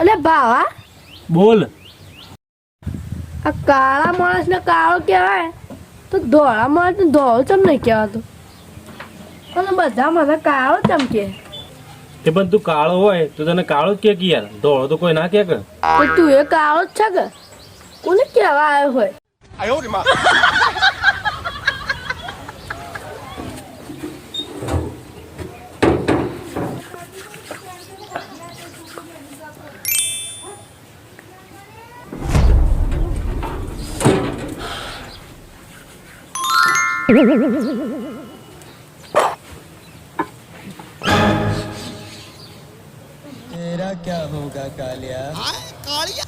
અલે બાવા બોલ. આ કાળા માણસને કાળો કહેવાય તો ધોળા માણસને ધોળો ચમ નહીં કહેવાતો અને બધા મને કાળો ચમ કે તે પણ તું કાળો હોય તો તને કાળો જ કે યાર, ધોળો તો કોઈ ના કે. તો તું એ કાળો જ છે કે કોને કહેવા આવ્યો હોય? तेरा क्या होगा कालिया? कालिया